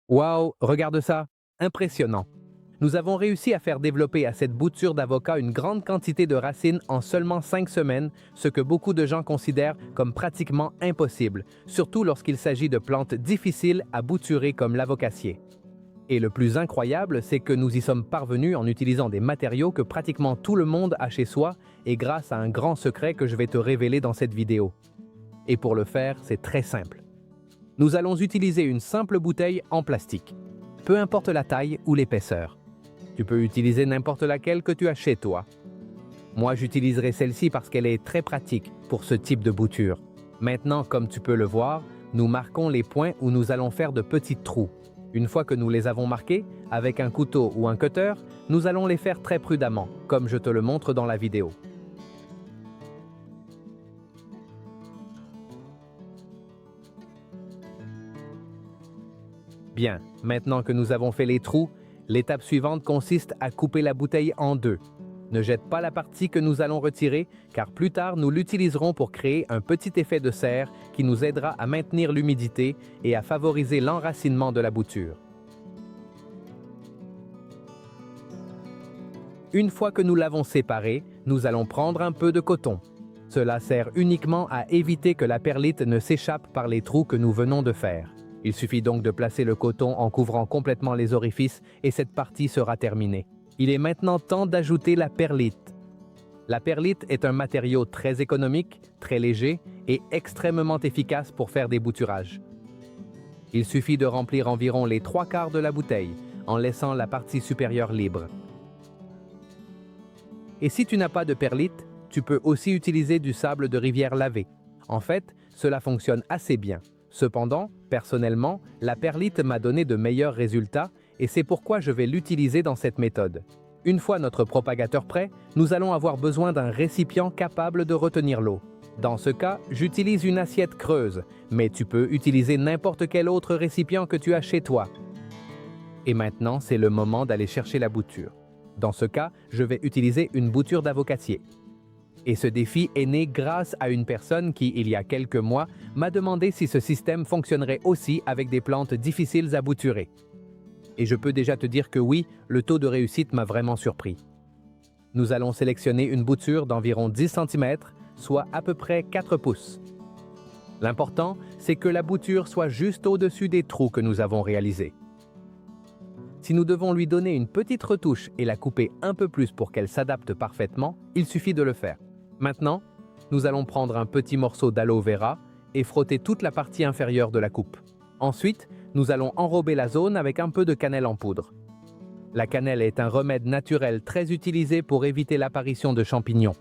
Waouh, regarde ça! Impressionnant! Nous avons réussi à faire développer à cette bouture d'avocat une grande quantité de racines en seulement 5 semaines, ce que beaucoup de gens considèrent comme pratiquement impossible, surtout lorsqu'il s'agit de plantes difficiles à bouturer comme l'avocassier. Et le plus incroyable, c'est que nous y sommes parvenus en utilisant des matériaux que pratiquement tout le monde a chez soi et grâce à un grand secret que je vais te révéler dans cette vidéo. Et pour le faire, c'est très simple. Nous allons utiliser une simple bouteille en plastique, peu importe la taille ou l'épaisseur. Tu peux utiliser n'importe laquelle que tu as chez toi. Moi, j'utiliserai celle-ci parce qu'elle est très pratique pour ce type de bouture. Maintenant, comme tu peux le voir, nous marquons les points où nous allons faire de petits trous. Une fois que nous les avons marqués, avec un couteau ou un cutter, nous allons les faire très prudemment, comme je te le montre dans la vidéo. Bien, maintenant que nous avons fait les trous, l'étape suivante consiste à couper la bouteille en deux. Ne jette pas la partie que nous allons retirer, car plus tard nous l'utiliserons pour créer un petit effet de serre qui nous aidera à maintenir l'humidité et à favoriser l'enracinement de la bouture. Une fois que nous l'avons séparé, nous allons prendre un peu de coton. Cela sert uniquement à éviter que la perlite ne s'échappe par les trous que nous venons de faire. Il suffit donc de placer le coton en couvrant complètement les orifices et cette partie sera terminée. Il est maintenant temps d'ajouter la perlite. La perlite est un matériau très économique, très léger et extrêmement efficace pour faire des bouturages. Il suffit de remplir environ les 3/4 de la bouteille en laissant la partie supérieure libre. Et si tu n'as pas de perlite, tu peux aussi utiliser du sable de rivière lavé. En fait, cela fonctionne assez bien. Cependant, personnellement, la perlite m'a donné de meilleurs résultats et c'est pourquoi je vais l'utiliser dans cette méthode. Une fois notre propagateur prêt, nous allons avoir besoin d'un récipient capable de retenir l'eau. Dans ce cas, j'utilise une assiette creuse, mais tu peux utiliser n'importe quel autre récipient que tu as chez toi. Et maintenant, c'est le moment d'aller chercher la bouture. Dans ce cas, je vais utiliser une bouture d'avocassier. Et ce défi est né grâce à une personne qui, il y a quelques mois, m'a demandé si ce système fonctionnerait aussi avec des plantes difficiles à bouturer. Et je peux déjà te dire que oui, le taux de réussite m'a vraiment surpris. Nous allons sélectionner une bouture d'environ 10 cm, soit à peu près 4 pouces. L'important, c'est que la bouture soit juste au-dessus des trous que nous avons réalisés. Si nous devons lui donner une petite retouche et la couper un peu plus pour qu'elle s'adapte parfaitement, il suffit de le faire. Maintenant, nous allons prendre un petit morceau d'aloe vera et frotter toute la partie inférieure de la coupe. Ensuite, nous allons enrober la zone avec un peu de cannelle en poudre. La cannelle est un remède naturel très utilisé pour éviter l'apparition de champignons.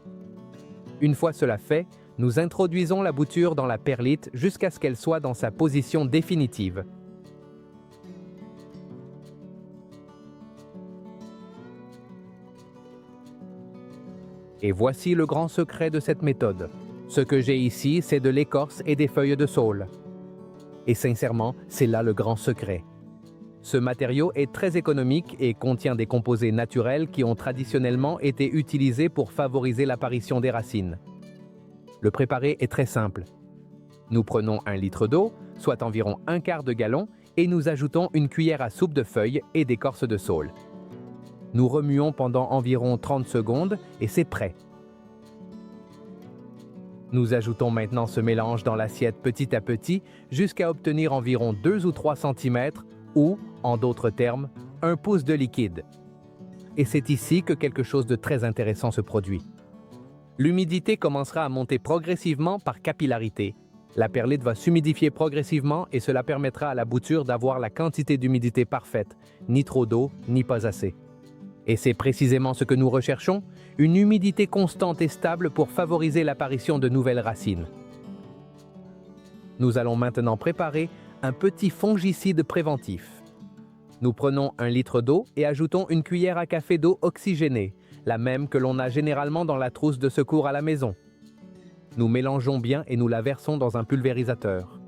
Une fois cela fait, nous introduisons la bouture dans la perlite jusqu'à ce qu'elle soit dans sa position définitive. Et voici le grand secret de cette méthode. Ce que j'ai ici, c'est de l'écorce et des feuilles de saule. Et sincèrement, c'est là le grand secret. Ce matériau est très économique et contient des composés naturels qui ont traditionnellement été utilisés pour favoriser l'apparition des racines. Le préparé est très simple. Nous prenons 1 litre d'eau, soit environ 1/4 de gallon, et nous ajoutons une cuillère à soupe de feuilles et d'écorce de saule. Nous remuons pendant environ 30 secondes et c'est prêt. Nous ajoutons maintenant ce mélange dans l'assiette petit à petit jusqu'à obtenir environ 2 ou 3 cm ou, en d'autres termes, 1 pouce de liquide. Et c'est ici que quelque chose de très intéressant se produit. L'humidité commencera à monter progressivement par capillarité. La perlite va s'humidifier progressivement et cela permettra à la bouture d'avoir la quantité d'humidité parfaite, ni trop d'eau, ni pas assez. Et c'est précisément ce que nous recherchons, une humidité constante et stable pour favoriser l'apparition de nouvelles racines. Nous allons maintenant préparer un petit fongicide préventif. Nous prenons 1 litre d'eau et ajoutons une cuillère à café d'eau oxygénée, la même que l'on a généralement dans la trousse de secours à la maison. Nous mélangeons bien et nous la versons dans un pulvérisateur.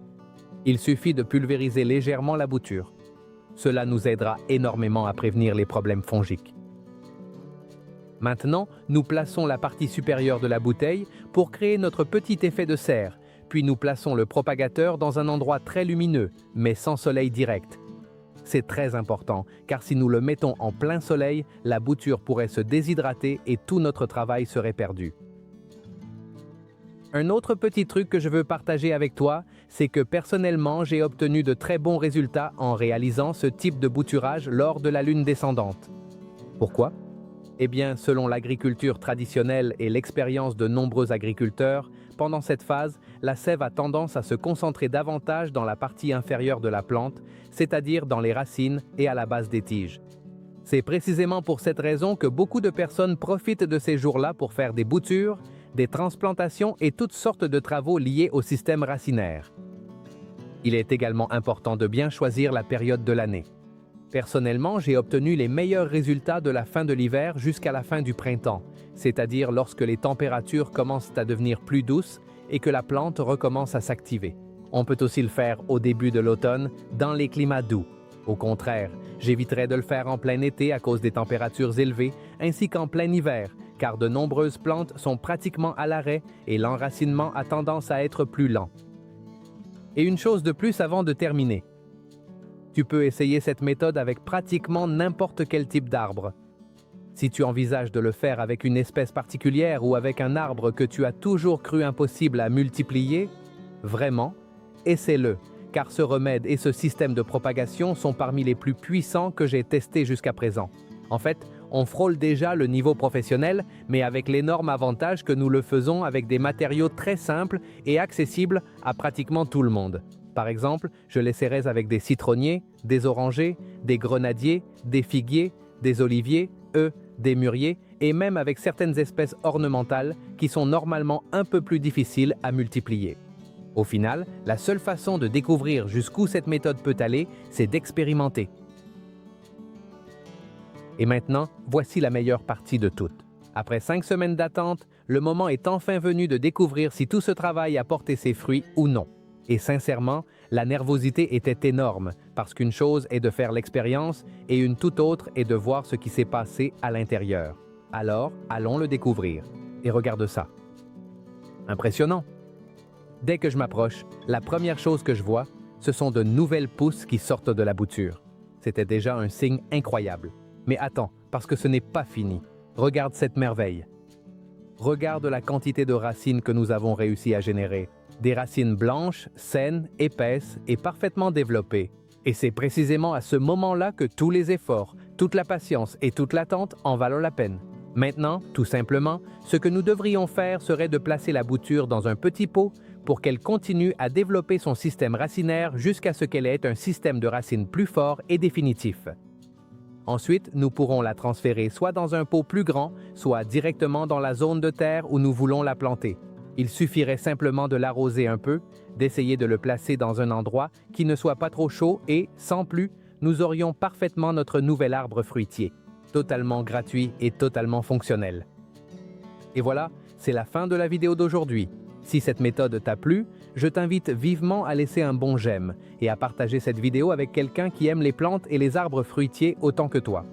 Il suffit de pulvériser légèrement la bouture. Cela nous aidera énormément à prévenir les problèmes fongiques. Maintenant, nous plaçons la partie supérieure de la bouteille pour créer notre petit effet de serre, puis nous plaçons le propagateur dans un endroit très lumineux, mais sans soleil direct. C'est très important, car si nous le mettons en plein soleil, la bouture pourrait se déshydrater et tout notre travail serait perdu. Un autre petit truc que je veux partager avec toi, c'est que personnellement, j'ai obtenu de très bons résultats en réalisant ce type de bouturage lors de la lune descendante. Pourquoi? Eh bien, selon l'agriculture traditionnelle et l'expérience de nombreux agriculteurs, pendant cette phase, la sève a tendance à se concentrer davantage dans la partie inférieure de la plante, c'est-à-dire dans les racines et à la base des tiges. C'est précisément pour cette raison que beaucoup de personnes profitent de ces jours-là pour faire des boutures, des transplantations et toutes sortes de travaux liés au système racinaire. Il est également important de bien choisir la période de l'année. Personnellement, j'ai obtenu les meilleurs résultats de la fin de l'hiver jusqu'à la fin du printemps, c'est-à-dire lorsque les températures commencent à devenir plus douces et que la plante recommence à s'activer. On peut aussi le faire au début de l'automne, dans les climats doux. Au contraire, j'éviterai de le faire en plein été à cause des températures élevées, ainsi qu'en plein hiver, car de nombreuses plantes sont pratiquement à l'arrêt et l'enracinement a tendance à être plus lent. Et une chose de plus avant de terminer. Tu peux essayer cette méthode avec pratiquement n'importe quel type d'arbre. Si tu envisages de le faire avec une espèce particulière ou avec un arbre que tu as toujours cru impossible à multiplier, vraiment, essaie-le, car ce remède et ce système de propagation sont parmi les plus puissants que j'ai testés jusqu'à présent. En fait, on frôle déjà le niveau professionnel, mais avec l'énorme avantage que nous le faisons avec des matériaux très simples et accessibles à pratiquement tout le monde. Par exemple, je l'essaierai avec des citronniers, des orangers, des grenadiers, des figuiers, des oliviers, des mûriers et même avec certaines espèces ornementales qui sont normalement un peu plus difficiles à multiplier. Au final, la seule façon de découvrir jusqu'où cette méthode peut aller, c'est d'expérimenter. Et maintenant, voici la meilleure partie de toutes. Après 5 semaines d'attente, le moment est enfin venu de découvrir si tout ce travail a porté ses fruits ou non. Et sincèrement, la nervosité était énorme, parce qu'une chose est de faire l'expérience et une toute autre est de voir ce qui s'est passé à l'intérieur. Alors, allons le découvrir. Et regarde ça. Impressionnant. Dès que je m'approche, la première chose que je vois, ce sont de nouvelles pousses qui sortent de la bouture. C'était déjà un signe incroyable. Mais attends, parce que ce n'est pas fini. Regarde cette merveille. Regarde la quantité de racines que nous avons réussi à générer. Des racines blanches, saines, épaisses et parfaitement développées. Et c'est précisément à ce moment-là que tous les efforts, toute la patience et toute l'attente en valent la peine. Maintenant, tout simplement, ce que nous devrions faire serait de placer la bouture dans un petit pot pour qu'elle continue à développer son système racinaire jusqu'à ce qu'elle ait un système de racines plus fort et définitif. Ensuite, nous pourrons la transférer soit dans un pot plus grand, soit directement dans la zone de terre où nous voulons la planter. Il suffirait simplement de l'arroser un peu, d'essayer de le placer dans un endroit qui ne soit pas trop chaud et, sans plus, nous aurions parfaitement notre nouvel arbre fruitier, totalement gratuit et totalement fonctionnel. Et voilà, c'est la fin de la vidéo d'aujourd'hui. Si cette méthode t'a plu, je t'invite vivement à laisser un bon j'aime et à partager cette vidéo avec quelqu'un qui aime les plantes et les arbres fruitiers autant que toi.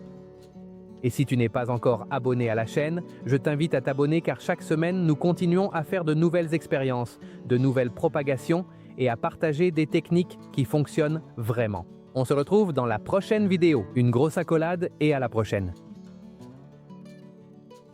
Et si tu n'es pas encore abonné à la chaîne, je t'invite à t'abonner car chaque semaine, nous continuons à faire de nouvelles expériences, de nouvelles propagations et à partager des techniques qui fonctionnent vraiment. On se retrouve dans la prochaine vidéo. Une grosse accolade et à la prochaine.